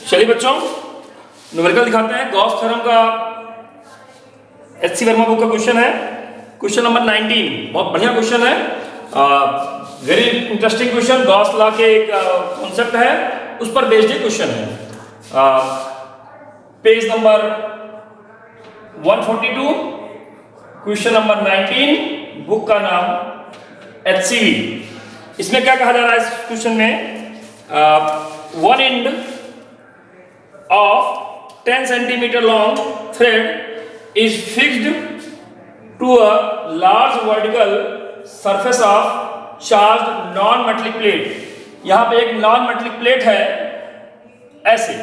चलिए बच्चों, न्यूमेरिकल दिखाते हैं। गॉस थ्योरम का एच.सी. वर्मा बुक का क्वेश्चन है, क्वेश्चन नंबर 19। बहुत बढ़िया क्वेश्चन है, very interesting question. Gauss law के एक कॉन्सेप्ट है, उस पर बेस्ड क्वेश्चन है। Page number 142, question number 19, book का नाम एच.सी.वी. इसमें क्या कहा जा रहा है इस क्वेश्चन में? One and of 10 centimeter long thread is fixed to a large vertical surface of charged non-metallic plate। यहां पे एक नॉन मेटलिक प्लेट है, ऐसे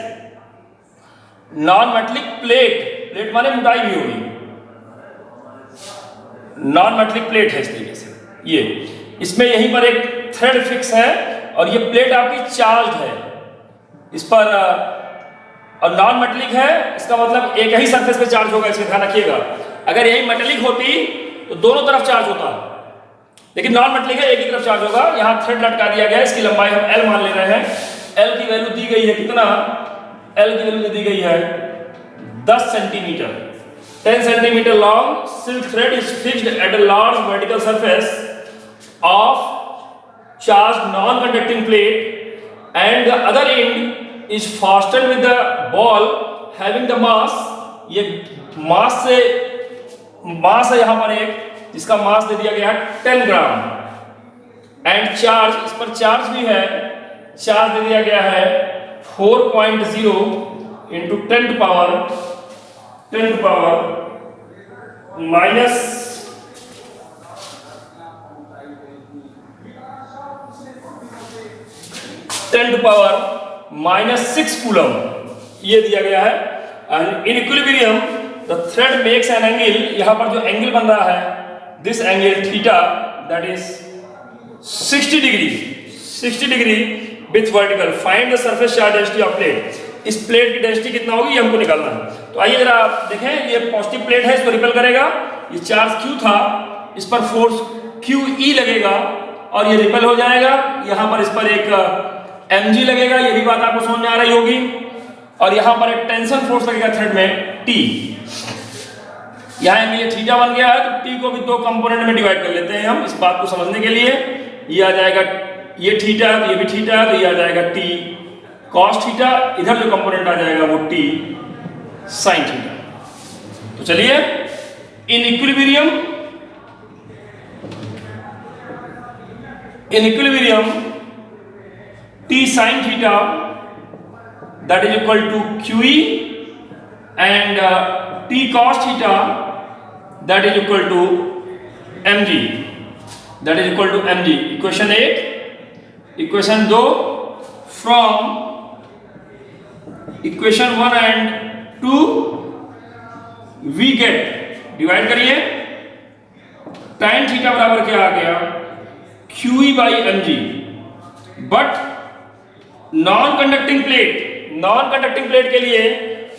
नॉन मेटलिक प्लेट माने मोटाई भी होगी, नॉन मेटलिक प्लेट है इस तरीके से। ये इसमें यहीं पर एक थ्रेड फिक्स है और ये प्लेट आपकी चार्ज है इस पर, और नॉन मेटलिक है, इसका मतलब एक ही सरफेस पे चार्ज होगा। इसमें ध्यान रखिएगा, अगर यही मेटलिक होती तो दोनों तरफ चार्ज होता, लेकिन नॉन मेटलिक है, एक ही तरफ चार्ज होगा। यहाँ थ्रेड लटका दिया गया है, इसकी लंबाई हम L मान ले रहे हैं। L की वैल्यू दी गई है कितना? L की वैल्यू दी गई है 10 centimetre. 10 centimetre long silk thread is fixed at a large vertical surface of charge non conducting plate and the other and is fastened with the ball having the mass। ये मास है यहाँ पर एक, जिसका मास दे दिया गया है 10 ग्राम एंड चार्ज, इस पर चार्ज भी है, चार्ज दे दिया गया है 4.0 into 10 to power minus 10 to power -6 coulomb ये दिया गया है। And in equilibrium the thread makes an angle, यहां पर जो एंगल बन रहा है this angle theta that is 60 degree with vertical. Find the surface charge density of plate. इस प्लेट की डेंसिटी कितना होगी ये हमको निकालना है। तो आइए जरा देखें, ये पॉजिटिव प्लेट है, इसको रिपेल करेगा, ये चार्ज Q था, इस पर फोर्स QE लगेगा और ये रिपेल हो जाएगा। यहां पर इस पर एक mg लगेगा, ये भी बात आपको समझ में आ रही होगी, और यहां पर एक टेंशन फोर्स लगेगा थ्रेड में T। यहां ये थीटा बन गया है, तो T को भी दो कंपोनेंट में डिवाइड कर लेते हैं हम इस बात को समझने के लिए। ये आ जाएगा, ये थीटा है तो ये भी थीटा है, तो ये आ जाएगा T cos थीटा, इधर जो कंपोनेंट आ जाएगा वो T sin थीटा। तो चलिए, in equilibrium T sin theta that is equal to QE and T cos theta that is equal to mg, that is equal to mg। Equation 8, equation 2 from equation 1 and 2 we get, divide करिए, tan theta बराबर क्या आ गया? QE by mg। But non conducting plate के लिए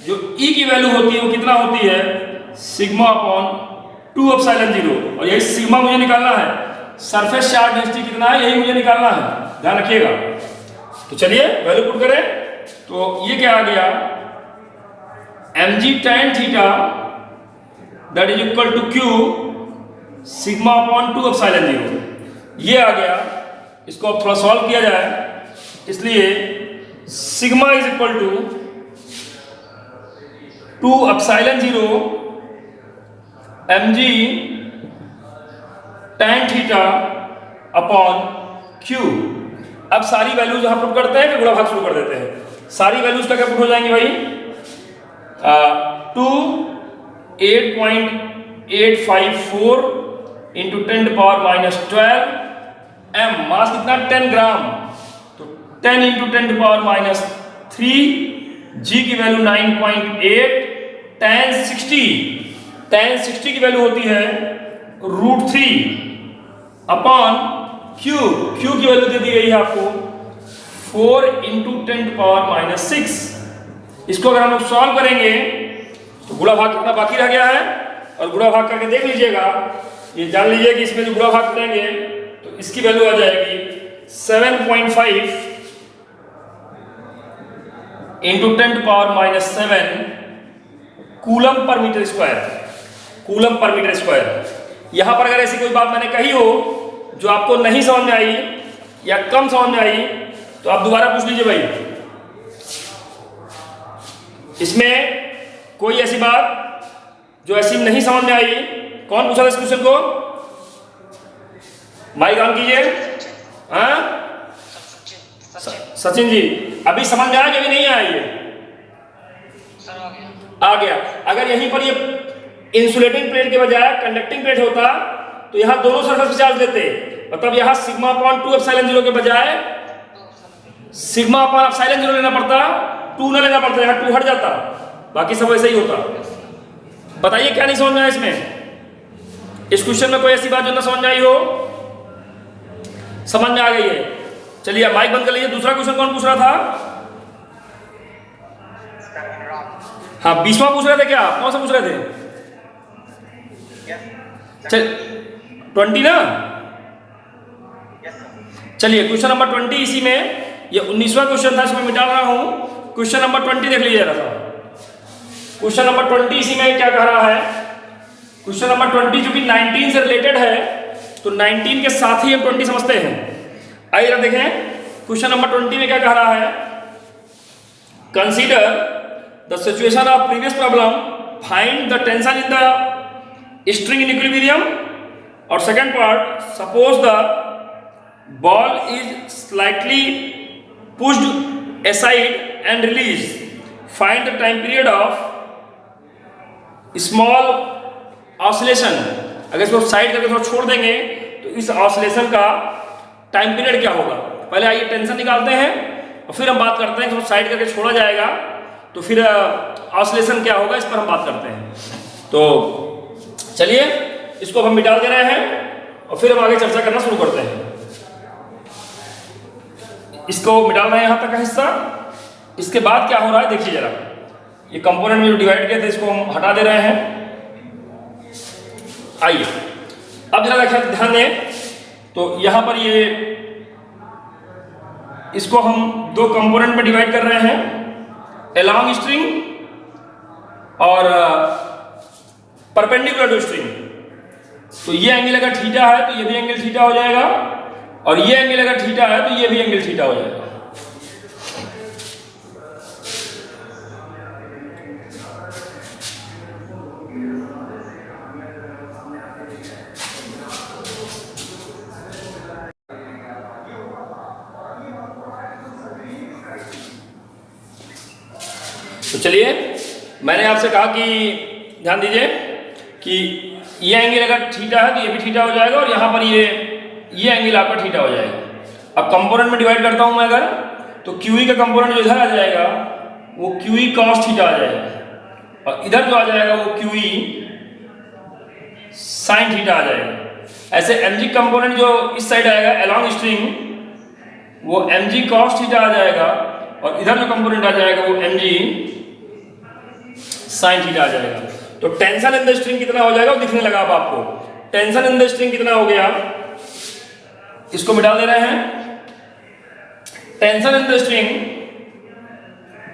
जो E की value होती है वो कितना होती है? सिग्मा अपॉन 2 एप्सिलॉन 0, और यही सिग्मा मुझे निकालना है। सरफेस चार्ज डेंसिटी कितना है यही मुझे निकालना है, ध्यान रखिएगा। तो चलिए वैल्यू पुट करें, तो ये क्या आ गया? mg tan theta that is equal to Q sigma upon 2 epsilon 0, ये आ गया। इसको अब थोड़ा सॉल्व किया जाए, इसलिए sigma is equal to 2 epsilon 0 mg tan theta upon Q। अब सारी वैल्यूज यहां पुट करते हैं, फिर गुणा भाग शुरू कर देते हैं। सारी वैल्यूज क्या पुट हो जाएंगी भाई? 2 8.854 इंटू 10 टू पावर -12 m, मास कितना? 10 ग्राम, तो 10 इंटू 10 टू पावर -3, g की वैल्यू 9.8, tan 60 की वैल्यू होती है √3 अपॉन q की वैल्यू दे दी गई है आपको 4 इंटू 10 टू पावर -6। इसको अगर हम लोग सॉल्व करेंगे तो गुणा भाग कितना बाकी रह गया है, और गुणा भाग करके देख लीजिएगा, ये जान लीजिए कि इसमें जो गुणा भाग करेंगे तो इसकी वैल्यू आ जाएगी 7.5 into 10⁻⁻7 coulomb per metre square, coulomb per metre square. यहां पर अगर ऐसी कोई बात मैंने कही हो जो आपको नहीं समझ में आई या कम समझ में आई तो आप दोबारा पूछ लीजिए भाई। इसमें कोई ऐसी बात जो ऐसी नहीं समझ में आई, कौन पूछा था इस क्वेश्चन को? माइक ऑन कीजिए। हाँ सचिन जी, अभी समझ में आया कि अभी नहीं आया? ये आ गया। अगर यहीं पर ये इंसुलेटिंग प्लेट के बजाय कंडक्टिंग प्लेट होता तो यहां दोनों सरफेस पे चार्ज देते, मतलब यहां सिग्मा अपॉन 2 एप्सिलॉन 0 के बजाय सिग्मा अपॉन एप्सिलॉन 0 लेना पड़ता, 2 ना लेना पड़ता, यहां 2 हट जाता, बाकी सब ऐसे ही होता। बताइए क्या नहीं समझ में आया इसमें? इस क्वेश्चन में कोई ऐसी बात जो ना समझ में आई हो? समझ में आ गई है? चलिए माइक बंद कर लीजिए। दूसरा क्वेश्चन कौन पूछ रहा था? हाँ 20वां पूछ रहे थे क्या? कौन सा पूछ रहे थे? चल 20 ना? चलिए क्वेश्चन नंबर 20 इसी में, ये 19वां क्वेश्चन था, इसमें मिटा रहा हूं। क्वेश्चन नंबर 20 देख लीजिए जरा सा। क्वेश्चन नंबर 20 इसी में क्या कह रहा है? क्वेश्चन नंबर 20 जो कि 19 से रिलेटेड है, तो 19 के साथ ही हम 20 समझते हैं। आइए जरा देखें क्वेश्चन नंबर 20 में क्या कह रहा है। Consider the situation of previous problem, find the tension in the string in equilibrium. और second part, suppose the ball is slightly pushed aside and release, find the time period of small oscillation। अगर इसको side करके थोड़ा छोड़ देंगे तो इस oscillation का टाइम पीरियड क्या होगा। पहले आइए टेंशन निकालते हैं और फिर हम बात करते हैं, थोड़ा साइड करके छोड़ा जाएगा तो फिर ऑसिलेशन क्या होगा, इस पर हम बात करते हैं। तो चलिए इसको हम मिटा दे रहे हैं और फिर हम आगे चर्चा करना शुरू करते हैं। इसको मिटा रहे हैं यहां तक का हिस्सा। इसके बाद क्या हो रहा है देखिए जरा, ये कंपोनेंट में जो डिवाइड किए थे इसको हम हटा दे रहे हैं। आइए अब जरा देखिए, ध्यान दें तो यहां पर ये इसको हम दो कंपोनेंट में डिवाइड कर रहे हैं, अलोंग स्ट्रिंग और परपेंडिकुलर टू स्ट्रिंग। तो ये एंगल अगर थीटा है तो ये भी एंगल थीटा हो जाएगा, और ये एंगल अगर थीटा है तो ये भी एंगल थीटा हो जाएगा। तो चलिए मैंने आपसे कहा कि ध्यान दीजिए कि ये एंगल अगर थीटा है तो ये भी थीटा हो जाएगा, और यहां पर ये एंगल आपका थीटा हो जाएगा। अब कंपोनेंट में डिवाइड करता हूं मैं अगर, तो QE का कंपोनेंट जो इधर आ जाएगा वो QE cos थीटा आ जाएगा, और इधर जो आ जाएगा वो QE sin थीटा आ जाएगा। ऐसे mg कंपोनेंट जो इस साइड आएगा अलोंग स्ट्रिंग, वो mg cos थीटा आ जाएगा, और इधर जो कंपोनेंट आ जाएगा वो mg sin थीटा आ जाएगा। तो टेंशन इन द स्ट्रिंग कितना हो जाएगा वो दिखने लगा अब आपको। टेंशन इन द स्ट्रिंग कितना हो गया, इसको मिटा दे रहे हैं। टेंशन इन द स्ट्रिंग,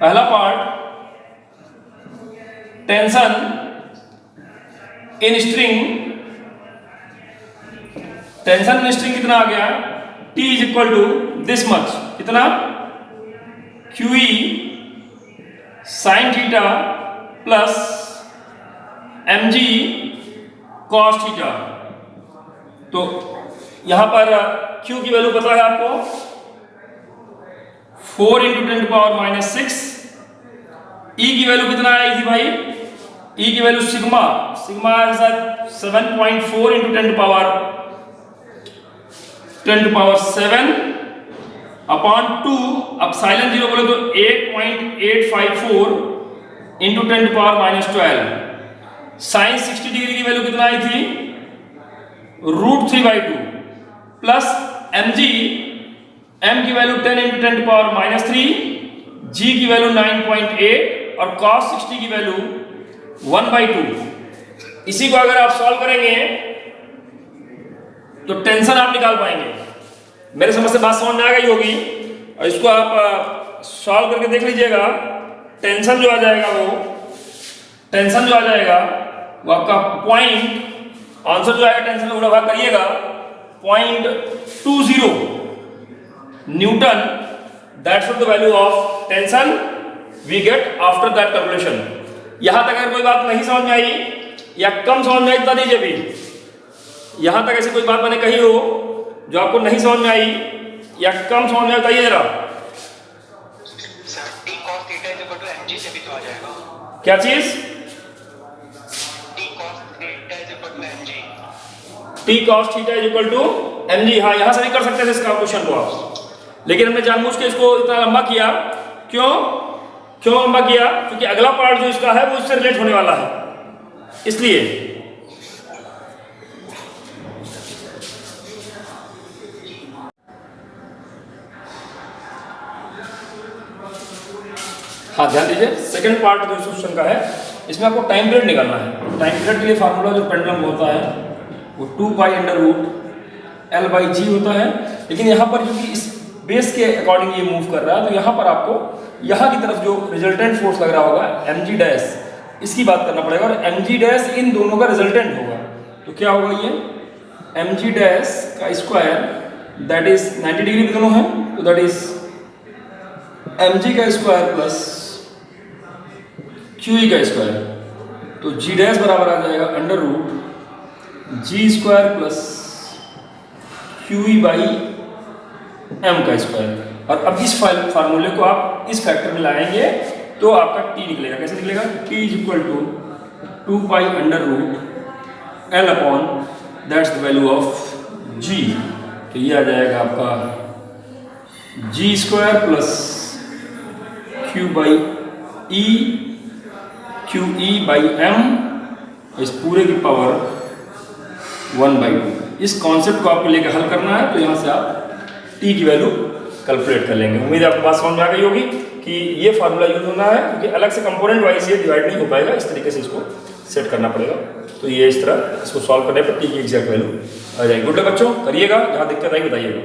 पहला part tension in string, tension in string कितना आ गया, T is equal to this much, कितना QE sin theta plus mg cos theta. तो यहां पर Q की वैल्यू पता है आपको 4 × 10⁻⁻6। E की वैल्यू कितना आई थी भाई, E की वैल्यू सिग्मा के साथ 7.4 × 10⁻7 अपॉन 2, अब साइलेंट 0 बोले तो 8.854 × 10⁻12। साइन 60 डिग्री की वैल्यू कितना आई थी, √3/2 प्लस mg, m की वैल्यू 10 × 10⁻³ g की वैल्यू 9.8 और cos 60 की वैल्यू 1/2। इसी को अगर आप सॉल्व करेंगे तो टेंशन आप निकाल पाएंगे। मेरे समझ से बात समझ में आ गई होगी, और इसको आप सॉल्व करके देख लीजिएगा। टेंशन जो आ जाएगा वो आपका पॉइंट, आंसर जो आएगा टेंशन में उड़ा भाग करिएगा 0.20 newton. That's the value of tension we get after that calculation. यहां तक अगर कोई बात नहीं समझ में आई या कम समझ में आई बता दीजिए भी। यहां तक ऐसी कोई बात मैंने कही हो जो आपको नहीं समझ में आई या कम समझ में आई, बताइए जरा। t cos थीटा mg से भी तो आ जाएगा। क्या चीज? t cos theta mg। t cos theta mg, हाँ यहां से भी कर सकते थे इसका क्वेश्चन को आप, लेकिन हमने जानबूझ के इसको इतना लंबा किया। क्यों लंबा किया? क्योंकि अगला पार्ट जो इसका है वो इससे रिलेट होने वाला है, इसलिए। हाँ ध्यान दीजिए, सेकंड पार्ट जो इस क्वेश्चन का है इसमें आपको टाइम पीरियड निकालना है। टाइम पीरियड के लिए फार्मूला जो पेंडुलम होता है वो 2π√L/g होता है। लेकिन यहाँ पर क्योंकि इस बेस के अकॉर्डिंग ये मूव कर रहा है, तो यहाँ पर आपको यहाँ की तरफ जो रिजल्टेंट फोर्स लग रहा होगा mg', इसकी बात करना पड़ेगा। और mg' इन दोनों का रिजल्टेंट होगा, तो क्या होगा ये mg' का स्क्वायर दैट इज 90 डिग्री पे दोनों है, तो दैट इज mg का स्क्वायर प्लस QE का स्क्वायर। तो g' बराबर आ जाएगा √g² प्लस QE/m का स्क्वायर। और अब इस फार्मूले को आप इस फैक्टर में लाएंगे तो आपका t निकलेगा। कैसे निकलेगा? t = 2π√L upon that's the value of g। तो ये आ जाएगा आपका g² प्लस QE/m, इस पूरे की पावर 1/2। इस कॉन्सेप्ट को आपको लेकर हल करना है, तो यहाँ से आप t की वैल्यू कैलकुलेट कर लेंगे। उम्मीद है आपको बात समझ में आ गई होगी कि ये फार्मूला यूज होना है, क्योंकि अलग से कंपोनेंट वाइज ये डिवाइड नहीं हो पाएगा, इस तरीके से इसको सेट करना पड़ेगा। तो ये इस तरह इसको सॉल्व करने पर t की एग्जैक्ट वैल्यू आ जाएगी। गुड लक बच्चों, करिएगा, जहाँ दिक्कत आएगी बताइएगा।